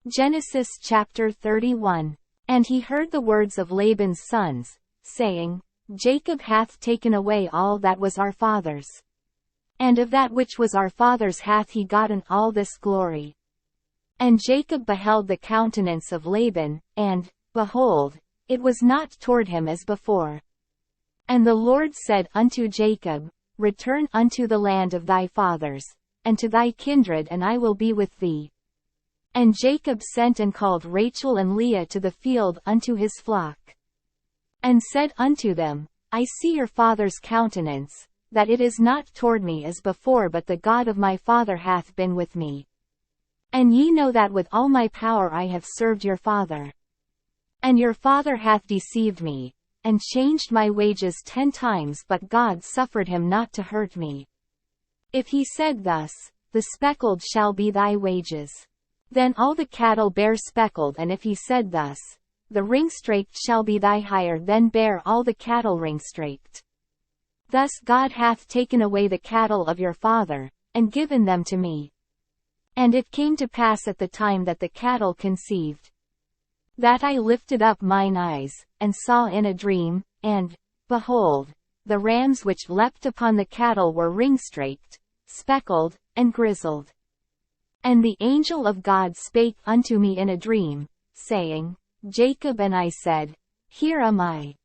Genesis chapter 31. And he heard the words of Laban's sons, saying, Jacob hath taken away all that was our father's. And of that which was our father's hath he gotten all this glory. And Jacob beheld the countenance of Laban, and, behold, it was not toward him as before. And the Lord said unto Jacob, Return unto the land of thy fathers, and to thy kindred, and I will be with thee. And Jacob sent and called Rachel and Leah to the field unto his flock. And said unto them, I see your father's countenance, that it is not toward me as before, but the God of my father hath been with me. And ye know that with all my power I have served your father. And your father hath deceived me, and changed my wages 10 times, but God suffered him not to hurt me. If he said thus, The speckled shall be thy wages, then all the cattle bear speckled, and if he said thus, The ringstraked shall be thy hire, then bear all the cattle ringstraked. Thus God hath taken away the cattle of your father, and given them to me. And it came to pass at the time that the cattle conceived, that I lifted up mine eyes, and saw in a dream, and, behold, the rams which leapt upon the cattle were ringstraked, speckled, and grizzled. And the angel of God spake unto me in a dream, saying, Jacob. And I said, Here am I.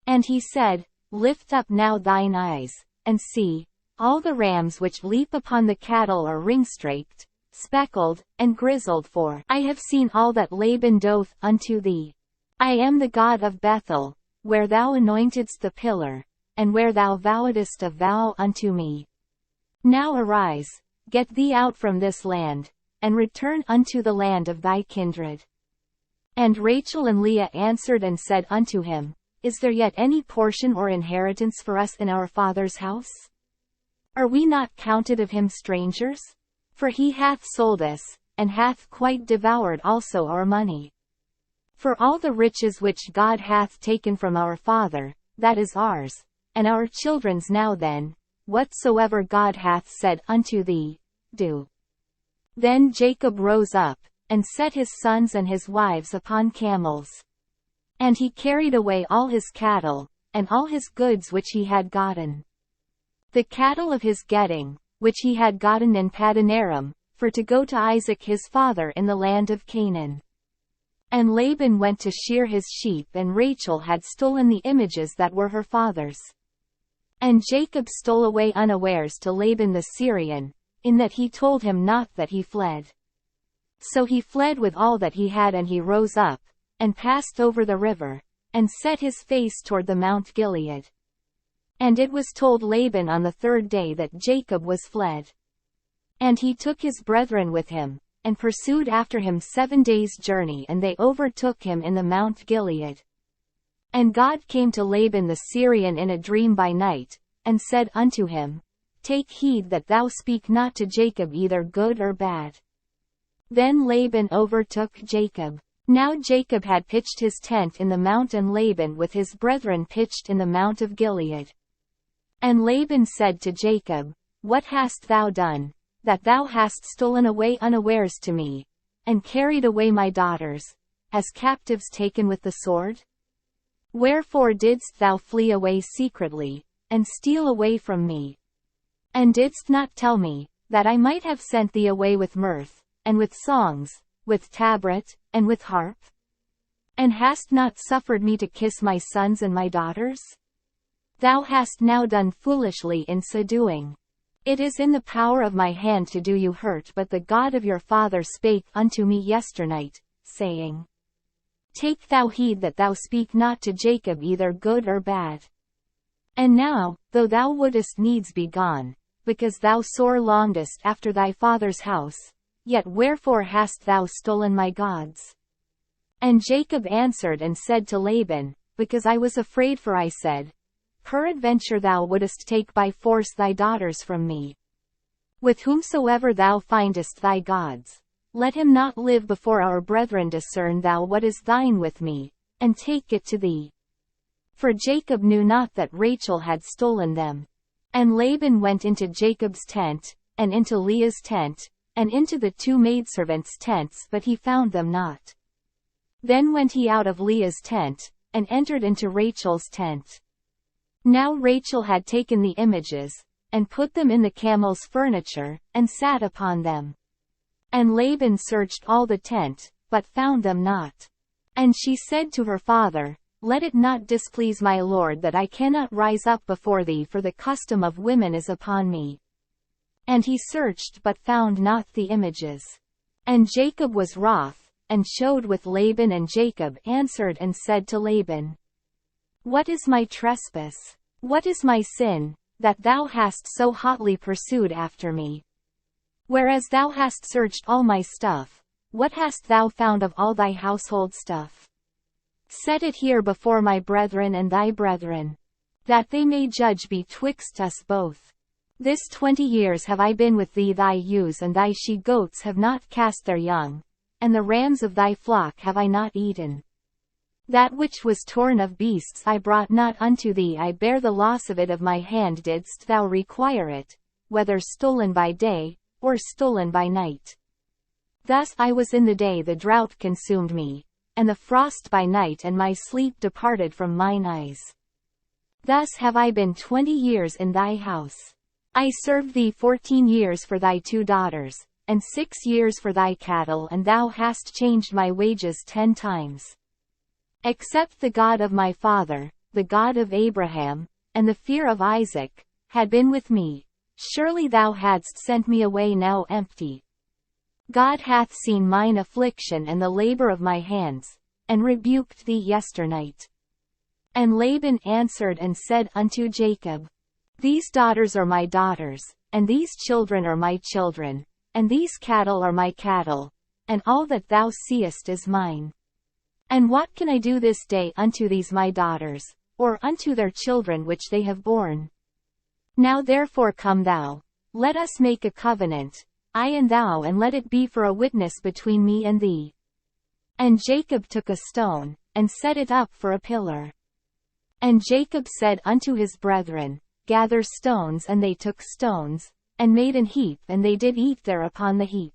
And he said, Lift up now thine eyes, and see, all the rams which leap upon the cattle are ringstraked, speckled, and grizzled, for I have seen all that Laban doth unto thee. I am the God of Bethel, where thou anointedst the pillar, and where thou vowedst a vow unto me. Now arise, get thee out from this land, and return unto the land of thy kindred. And Rachel and Leah answered and said unto him, Is there yet any portion or inheritance for us in our father's house? Are we not counted of him strangers? For he hath sold us, and hath quite devoured also our money. For all the riches which God hath taken from our father, that is ours, and our children's. Now then, whatsoever God hath said unto thee, do. Then Jacob rose up, and set his sons and his wives upon camels. And he carried away all his cattle, and all his goods which he had gotten. The cattle of his getting, which he had gotten in Padanaram, for to go to Isaac his father in the land of Canaan. And Laban went to shear his sheep, and Rachel had stolen the images that were her father's. And Jacob stole away unawares to Laban the Syrian, in that he told him not that he fled. So he fled with all that he had, and he rose up, and passed over the river, and set his face toward the Mount Gilead. And it was told Laban on the 3rd day that Jacob was fled. And he took his brethren with him, and pursued after him 7 days' journey, and they overtook him in the Mount Gilead. And God came to Laban the Syrian in a dream by night, and said unto him, Take heed that thou speak not to Jacob either good or bad. Then Laban overtook Jacob. Now Jacob had pitched his tent in the mount, and Laban with his brethren pitched in the Mount of Gilead. And Laban said to Jacob, What hast thou done, that thou hast stolen away unawares to me, and carried away my daughters, as captives taken with the sword? Wherefore didst thou flee away secretly, and steal away from me? And didst not tell me, that I might have sent thee away with mirth, and with songs, with tabret, and with harp? And hast not suffered me to kiss my sons and my daughters? Thou hast now done foolishly in so doing. It is in the power of my hand to do you hurt, but the God of your father spake unto me yesternight, saying, Take thou heed that thou speak not to Jacob either good or bad. And now, though thou wouldest needs be gone, because thou sore longedst after thy father's house, yet wherefore hast thou stolen my gods? And Jacob answered and said to Laban, Because I was afraid, for I said, Peradventure thou wouldest take by force thy daughters from me. With whomsoever thou findest thy gods, let him not live before our brethren. Discern thou what is thine with me, and take it to thee. For Jacob knew not that Rachel had stolen them. And Laban went into Jacob's tent, and into Leah's tent, and into the 2 maidservants' tents, but he found them not. Then went he out of Leah's tent, and entered into Rachel's tent. Now Rachel had taken the images, and put them in the camel's furniture, and sat upon them. And Laban searched all the tent, but found them not. And she said to her father, Let it not displease my lord that I cannot rise up before thee, for the custom of women is upon me. And he searched but found not the images. And Jacob was wroth, and showed with Laban, and Jacob answered and said to Laban, What is my trespass? What is my sin, that thou hast so hotly pursued after me? Whereas thou hast searched all my stuff, what hast thou found of all thy household stuff? Set it here before my brethren and thy brethren, that they may judge betwixt us both. This 20 years have I been with thee, thy ewes and thy she-goats have not cast their young, and the rams of thy flock have I not eaten. That which was torn of beasts I brought not unto thee, I bear the loss of it of my hand. Didst thou require it, whether stolen by day, or stolen by night? Thus I was in the day, the drought consumed me, and the frost by night, and my sleep departed from mine eyes. Thus have I been 20 years in thy house. I served thee 14 years for thy 2 daughters, and 6 years for thy cattle, and thou hast changed my wages 10 times. Except the God of my father, the God of Abraham, and the fear of Isaac, had been with me, surely thou hadst sent me away now empty. God hath seen mine affliction and the labor of my hands, and rebuked thee yesternight. And Laban answered and said unto Jacob, These daughters are my daughters, and these children are my children, and these cattle are my cattle, and all that thou seest is mine. And what can I do this day unto these my daughters, or unto their children which they have borne? Now therefore come thou, let us make a covenant, I and thou, and let it be for a witness between me and thee. And Jacob took a stone, and set it up for a pillar. And Jacob said unto his brethren, Gather stones, and they took stones, and made an heap, and they did eat there upon the heap.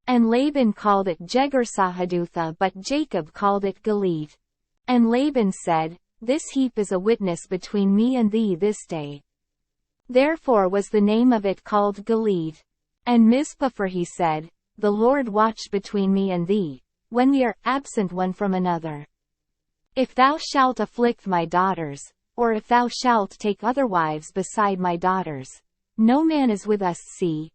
And Laban called it Jegar-sahadutha, but Jacob called it Gilead. And Laban said, This heap is a witness between me and thee this day. Therefore was the name of it called Gilead. And Mizpah, for he said, The Lord watch between me and thee, when we are absent one from another. If thou shalt afflict my daughters, or if thou shalt take other wives beside my daughters, no man is with us. See,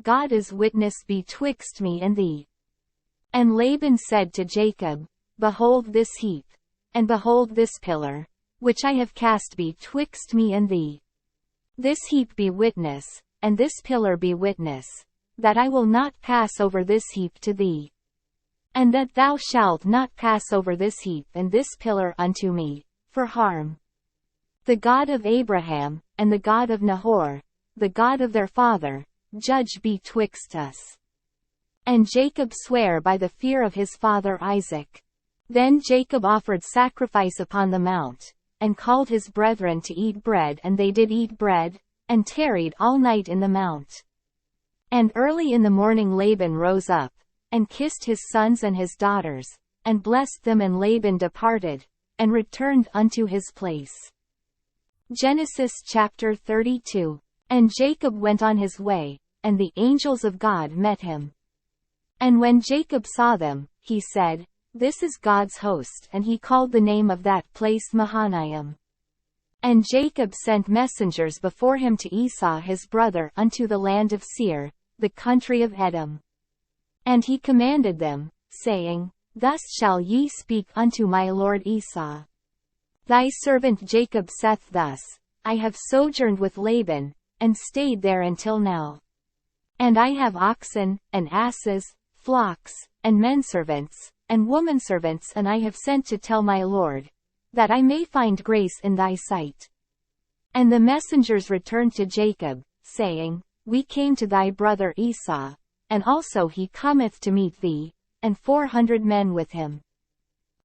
God is witness betwixt me and thee. And Laban said to Jacob, Behold this heap, and behold this pillar, which I have cast betwixt me and thee. This heap be witness, and this pillar be witness, that I will not pass over this heap to thee. And that thou shalt not pass over this heap and this pillar unto me, for harm. The God of Abraham, and the God of Nahor, the God of their father, judge betwixt us. And Jacob sware by the fear of his father Isaac. Then Jacob offered sacrifice upon the mount, and called his brethren to eat bread, and they did eat bread, and tarried all night in the mount. And early in the morning Laban rose up, and kissed his sons and his daughters, and blessed them, and Laban departed, and returned unto his place. Genesis chapter 32. And Jacob went on his way, and the angels of God met him. And when Jacob saw them, he said, This is God's host, and he called the name of that place Mahanaim. And Jacob sent messengers before him to Esau his brother unto the land of Seir, the country of Edom. And he commanded them, saying, Thus shall ye speak unto my lord Esau. Thy servant Jacob saith thus, I have sojourned with Laban, and stayed there until now. And I have oxen, and asses, flocks, and menservants, and womanservants, and I have sent to tell my lord, that I may find grace in thy sight. And the messengers returned to Jacob, saying, We came to thy brother Esau, and also he cometh to meet thee, and 400 men with him.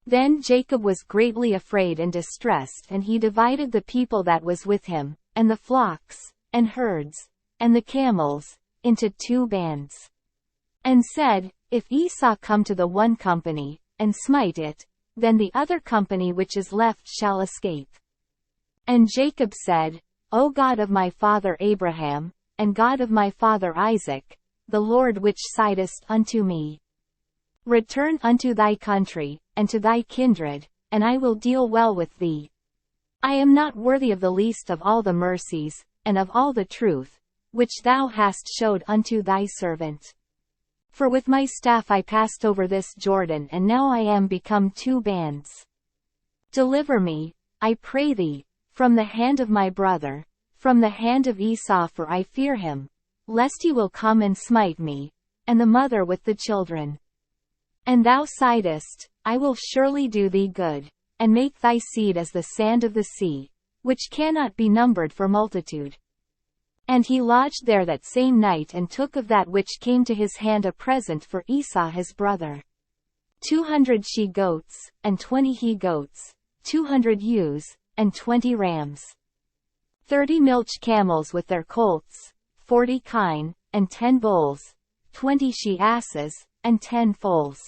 Then Jacob was greatly afraid and distressed, and he divided the people that was with him, and the flocks, and herds, and the camels, into 2 bands. And said, If Esau come to the one company, and smite it, then the other company which is left shall escape. And Jacob said, O God of my father Abraham, and God of my father Isaac, the Lord which sidest unto me, return unto thy country, and to thy kindred, and I will deal well with thee. I am not worthy of the least of all the mercies, and of all the truth, which thou hast showed unto thy servant. For with my staff I passed over this Jordan, and now I am become 2 bands. Deliver me, I pray thee, from the hand of my brother, from the hand of Esau, for I fear him, lest he will come and smite me, and the mother with the children. And thou saidest, I will surely do thee good, and make thy seed as the sand of the sea, which cannot be numbered for multitude. And he lodged there that same night, and took of that which came to his hand a present for Esau his brother. 200 she-goats, and 20 he-goats, 200 ewes, and 20 rams. 30 milch camels with their colts, 40 kine, and 10 bulls, 20 she-asses, and 10 foals.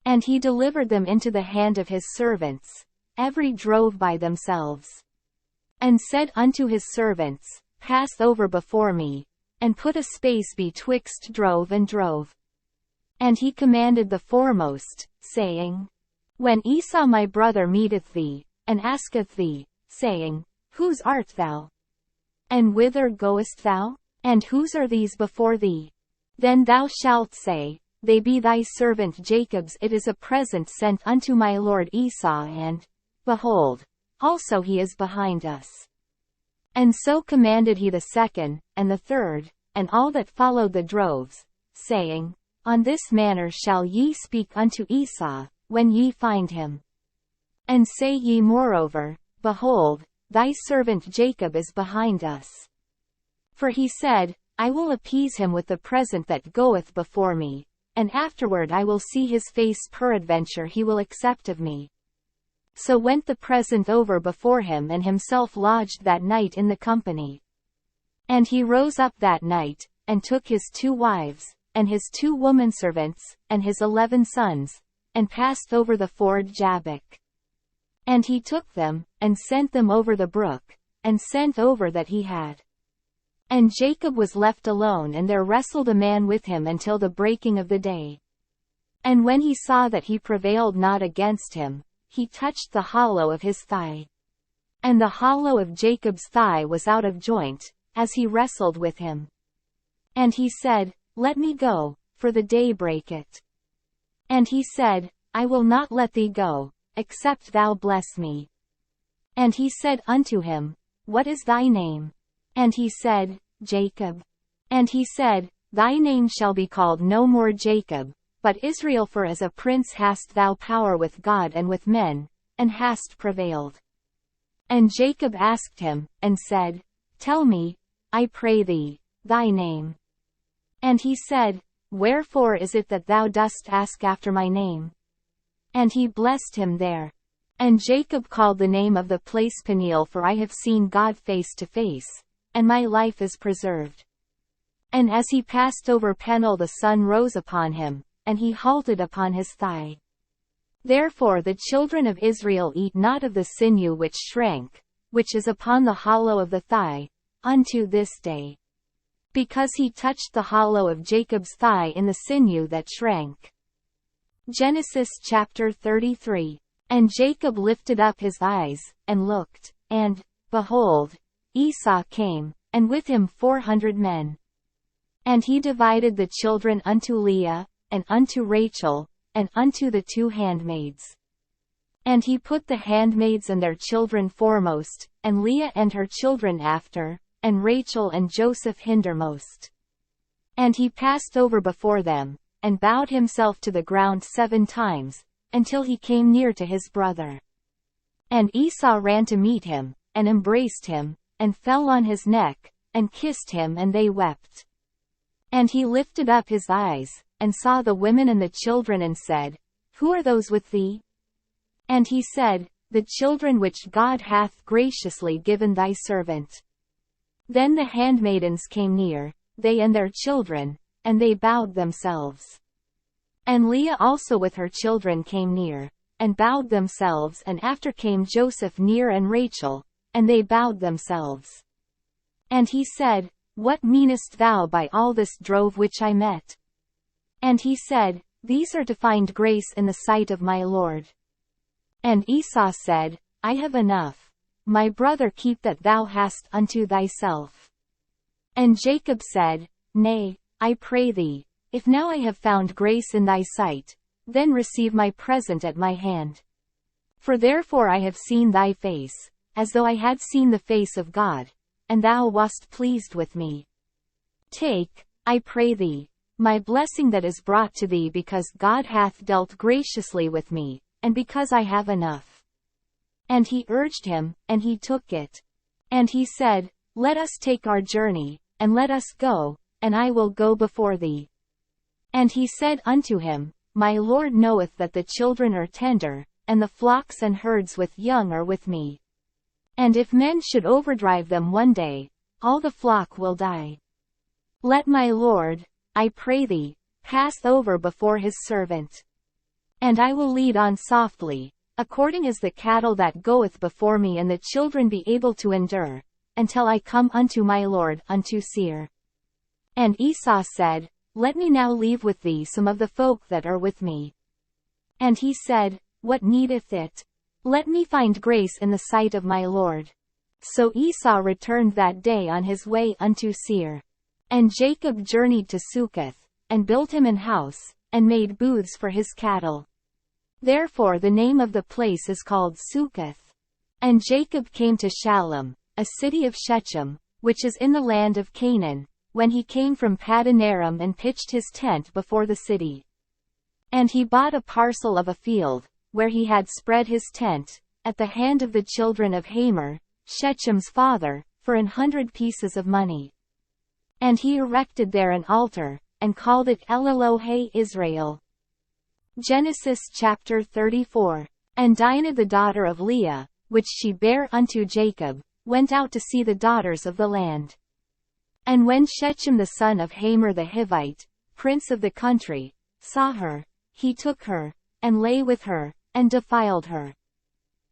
And he delivered them into the hand of his servants, every drove by themselves. And said unto his servants, Pass over before me, and put a space betwixt drove and drove. And he commanded the foremost, saying, When Esau my brother meeteth thee, and asketh thee, saying, Whose art thou? And whither goest thou? And whose are these before thee? Then thou shalt say, They be thy servant Jacob's. It is a present sent unto my lord Esau, and, behold, also he is behind us. And so commanded he the second, and the third, and all that followed the droves, saying, On this manner shall ye speak unto Esau, when ye find him. And say ye moreover, Behold, thy servant Jacob is behind us. For he said, I will appease him with the present that goeth before me, and afterward I will see his face, peradventure he will accept of me. So went the present over before him, and himself lodged that night in the company. And he rose up that night, and took his 2 wives, and his 2 womanservants, and his 11 sons, and passed over the ford Jabbok. And he took them, and sent them over the brook, and sent over that he had. And Jacob was left alone, and there wrestled a man with him until the breaking of the day. And when he saw that he prevailed not against him, he touched the hollow of his thigh. And the hollow of Jacob's thigh was out of joint, as he wrestled with him. And he said, Let me go, for the day breaketh. And he said, I will not let thee go, except thou bless me. And he said unto him, What is thy name? And he said, Jacob. And he said, Thy name shall be called no more Jacob, but Israel, for as a prince hast thou power with God and with men, and hast prevailed. And Jacob asked him, and said, Tell me, I pray thee, thy name. And he said, Wherefore is it that thou dost ask after my name? And he blessed him there. And Jacob called the name of the place Peniel, for I have seen God face to face, and my life is preserved. And as he passed over Peniel, the sun rose upon him, and he halted upon his thigh. Therefore the children of Israel eat not of the sinew which shrank, which is upon the hollow of the thigh, unto this day. Because he touched the hollow of Jacob's thigh in the sinew that shrank. Genesis chapter 33. And Jacob lifted up his eyes, and looked, and, behold, Esau came, and with him 400 men. And he divided the children unto Leah, and unto Rachel, and unto the 2 handmaids. And he put the handmaids and their children foremost, and Leah and her children after, and Rachel and Joseph hindermost. And he passed over before them, and bowed himself to the ground 7 times, until he came near to his brother. And Esau ran to meet him, and embraced him, and fell on his neck, and kissed him, and they wept. And he lifted up his eyes, and saw the women and the children, and said, Who are those with thee? And he said, The children which God hath graciously given thy servant. Then the handmaidens came near, they and their children, and they bowed themselves. And Leah also with her children came near, and bowed themselves, and after came Joseph near and Rachel, and they bowed themselves. And he said, What meanest thou by all this drove which I met? And he said, These are to find grace in the sight of my Lord. And Esau said, I have enough. My brother, keep that thou hast unto thyself. And Jacob said, Nay, I pray thee, if now I have found grace in thy sight, then receive my present at my hand. For therefore I have seen thy face, as though I had seen the face of God, and thou wast pleased with me. Take, I pray thee, my blessing that is brought to thee, because God hath dealt graciously with me, and because I have enough. And he urged him, and he took it. And he said, Let us take our journey, and let us go, and I will go before thee. And he said unto him, My Lord knoweth that the children are tender, and the flocks and herds with young are with me. And if men should overdrive them one day, all the flock will die. Let my Lord, I pray thee, pass over before his servant. And I will lead on softly, according as the cattle that goeth before me, and the children be able to endure, until I come unto my Lord unto Seir. And Esau said, Let me now leave with thee some of the folk that are with me. And he said, What needeth it? Let me find grace in the sight of my Lord. So Esau returned that day on his way unto Seir. And Jacob journeyed to Succoth, and built him an house, and made booths for his cattle. Therefore the name of the place is called Succoth. And Jacob came to Shalem, a city of Shechem, which is in the land of Canaan, when he came from Paddan Aram, and pitched his tent before the city. And he bought a parcel of a field, where he had spread his tent, at the hand of the children of Hamor, Shechem's father, for 100 pieces of money. And he erected there an altar, and called it El Elohe Israel. Genesis chapter 34. And Dinah the daughter of Leah, which she bare unto Jacob, went out to see the daughters of the land. And when Shechem the son of Hamor the Hivite, prince of the country, saw her, he took her, and lay with her, and defiled her.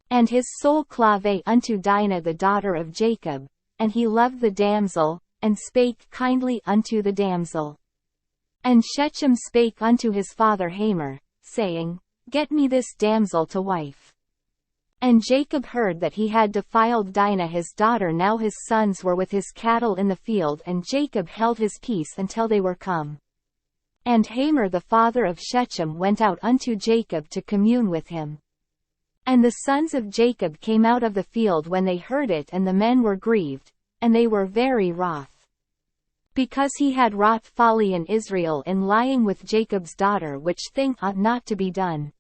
And his soul clave unto Dinah the daughter of Jacob, and he loved the damsel, and spake kindly unto the damsel. And Shechem spake unto his father Hamor, saying, Get me this damsel to wife. And Jacob heard that he had defiled Dinah his daughter. Now his sons were with his cattle in the field, and Jacob held his peace until they were come. And Hamor the father of Shechem went out unto Jacob to commune with him. And the sons of Jacob came out of the field when they heard it, and the men were grieved, and they were very wroth, because he had wrought folly in Israel in lying with Jacob's daughter, which thing ought not to be done.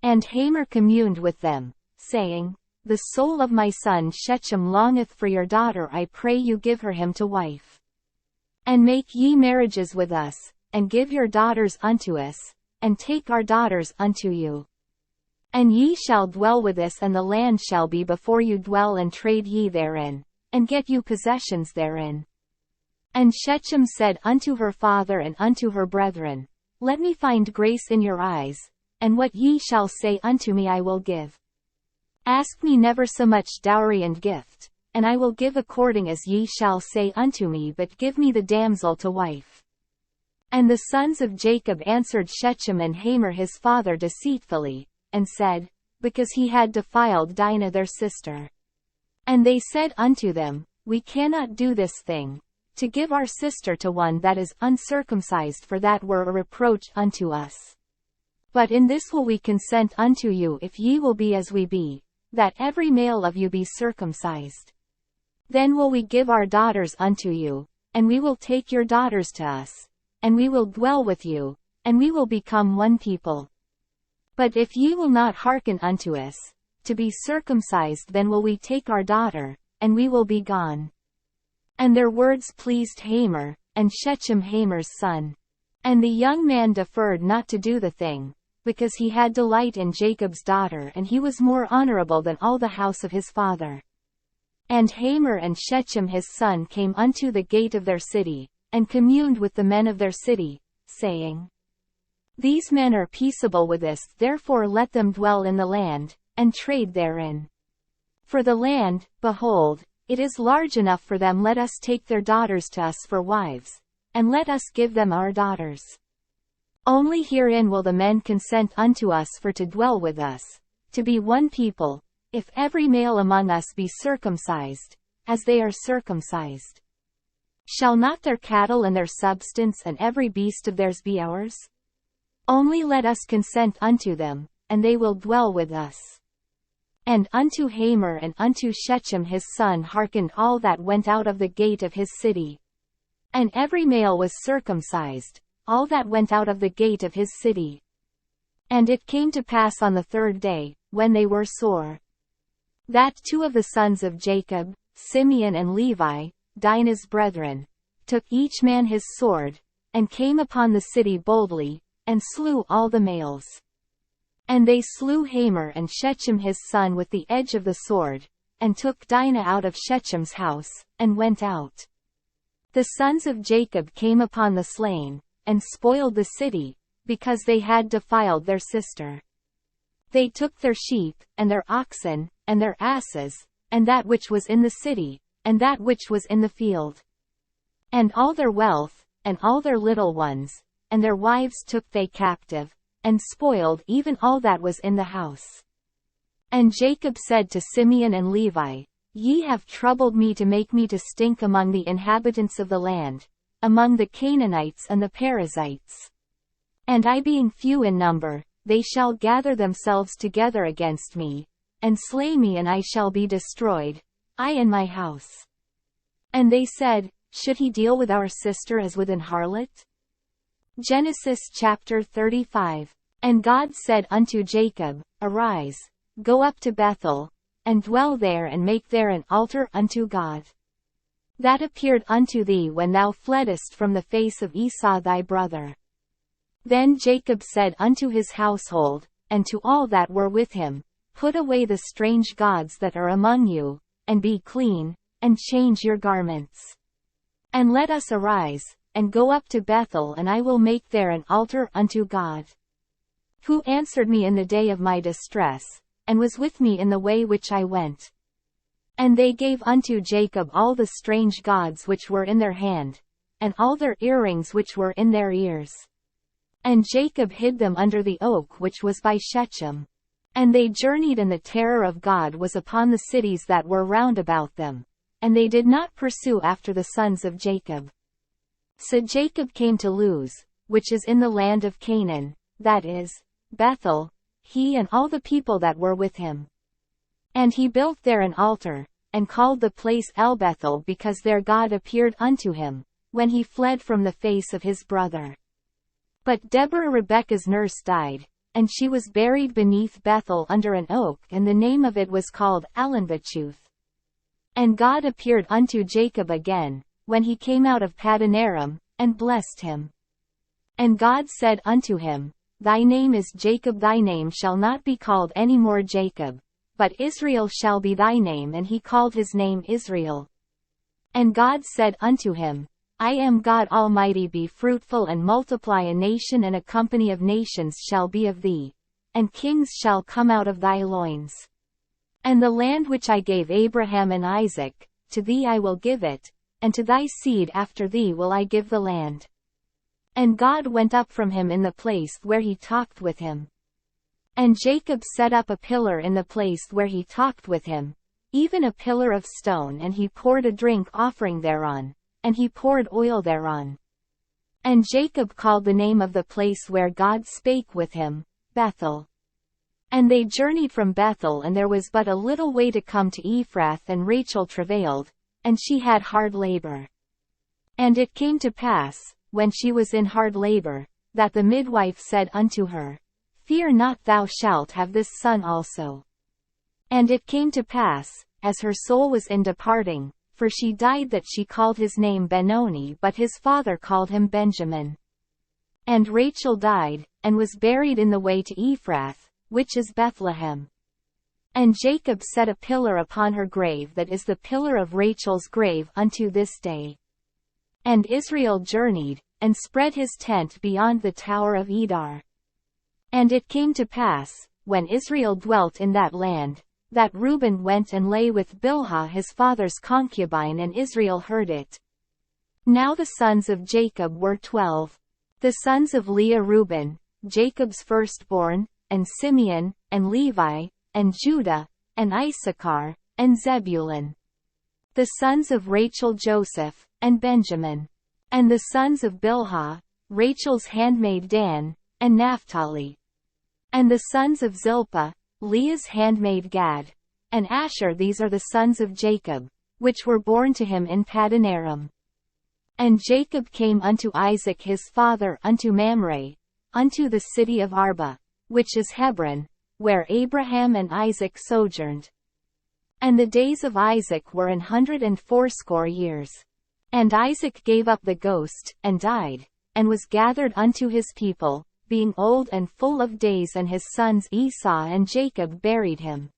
And Hamor communed with them, saying, The soul of my son Shechem longeth for your daughter. I pray you give her him to wife. And make ye marriages with us, and give your daughters unto us, and take our daughters unto you. And ye shall dwell with us, and the land shall be before you. Dwell and trade ye therein, and get you possessions therein. And Shechem said unto her father and unto her brethren, Let me find grace in your eyes, and what ye shall say unto me I will give. Ask me never so much dowry and gift, and I will give according as ye shall say unto me, but give me the damsel to wife. And the sons of Jacob answered Shechem and Hamor his father deceitfully, and said, Because he had defiled Dinah their sister. And they said unto them, We cannot do this thing, to give our sister to one that is uncircumcised, for that were a reproach unto us. But in this will we consent unto you, if ye will be as we be, that every male of you be circumcised. Then will we give our daughters unto you, and we will take your daughters to us, and we will dwell with you, and we will become one people. But if ye will not hearken unto us, to be circumcised, then will we take our daughter, and we will be gone. And their words pleased Hamor, and Shechem Hamor's son. And the young man deferred not to do the thing, because he had delight in Jacob's daughter, and he was more honorable than all the house of his father. And Hamor and Shechem his son came unto the gate of their city, and communed with the men of their city, saying, These men are peaceable with us, therefore let them dwell in the land, and trade therein. For the land, behold, it is large enough for them, let us take their daughters to us for wives, and let us give them our daughters. Only herein will the men consent unto us for to dwell with us, to be one people, if every male among us be circumcised, as they are circumcised. Shall not their cattle and their substance and every beast of theirs be ours? Only let us consent unto them, and they will dwell with us. And unto Hamor and unto Shechem his son hearkened all that went out of the gate of his city. And every male was circumcised, all that went out of the gate of his city. And it came to pass on the third day, when they were sore, that two of the sons of Jacob, Simeon and Levi, Dinah's brethren, took each man his sword, and came upon the city boldly, and slew all the males. And they slew Hamor and Shechem his son with the edge of the sword, and took Dinah out of Shechem's house, and went out. The sons of Jacob came upon the slain, and spoiled the city, because they had defiled their sister. They took their sheep, and their oxen, and their asses, and that which was in the city, and that which was in the field. And all their wealth, and all their little ones, and their wives took they captive, and spoiled even all that was in the house. And Jacob said to Simeon and Levi, Ye have troubled me to make me to stink among the inhabitants of the land, among the Canaanites and the Perizzites. And I being few in number, they shall gather themselves together against me, and slay me, and I shall be destroyed, I and my house. And they said, Should he deal with our sister as with an harlot? Genesis chapter 35. And God said unto Jacob, Arise, go up to Bethel, and dwell there, and make there an altar unto God. That appeared unto thee when thou fleddest from the face of Esau thy brother. Then Jacob said unto his household, and to all that were with him, Put away the strange gods that are among you, and be clean, and change your garments. And let us arise, and go up to Bethel, and I will make there an altar unto God. Who answered me in the day of my distress, and was with me in the way which I went. And they gave unto Jacob all the strange gods which were in their hand, and all their earrings which were in their ears. And Jacob hid them under the oak which was by Shechem. And they journeyed, and the terror of God was upon the cities that were round about them, and they did not pursue after the sons of Jacob. So Jacob came to Luz, which is in the land of Canaan, that is, Bethel, he and all the people that were with him. And he built there an altar, and called the place El-Bethel, because there God appeared unto him, when he fled from the face of his brother. But Deborah Rebekah's nurse died, and she was buried beneath Bethel under an oak, and the name of it was called Alanbachuth. And God appeared unto Jacob again, when he came out of Padanaram, and blessed him. And God said unto him, Thy name is Jacob, thy name shall not be called any more Jacob, but Israel shall be thy name, and he called his name Israel. And God said unto him, I am God Almighty, be fruitful and multiply, a nation and a company of nations shall be of thee, and kings shall come out of thy loins. And the land which I gave Abraham and Isaac, to thee I will give it, and to thy seed after thee will I give the land. And God went up from him in the place where he talked with him. And Jacob set up a pillar in the place where he talked with him, even a pillar of stone, and he poured a drink offering thereon, and he poured oil thereon. And Jacob called the name of the place where God spake with him, Bethel. And they journeyed from Bethel, and there was but a little way to come to Ephrath, and Rachel travailed, and she had hard labor. And it came to pass, when she was in hard labor, that the midwife said unto her, Fear not, thou shalt have this son also. And it came to pass, as her soul was in departing, for she died, that she called his name Benoni, but his father called him Benjamin. And Rachel died, and was buried in the way to Ephrath, which is Bethlehem. And Jacob set a pillar upon her grave, that is the pillar of Rachel's grave unto this day. And Israel journeyed, and spread his tent beyond the tower of Edar. And it came to pass, when Israel dwelt in that land, that Reuben went and lay with Bilhah his father's concubine, and Israel heard it. Now the sons of Jacob were 12. The sons of Leah: Reuben, Jacob's firstborn, and Simeon, and Levi, and Judah, and Issachar, and Zebulun. The sons of Rachel: Joseph, and Benjamin. And the sons of Bilhah, Rachel's handmaid: Dan, and Naphtali. And the sons of Zilpah, Leah's handmaid: Gad, and Asher. These are the sons of Jacob, which were born to him in Paddan Aram. And Jacob came unto Isaac his father unto Mamre, unto the city of Arba, which is Hebron, where Abraham and Isaac sojourned. And the days of Isaac were 180 years. And Isaac gave up the ghost, and died, and was gathered unto his people, being old and full of days, and his sons Esau and Jacob buried him.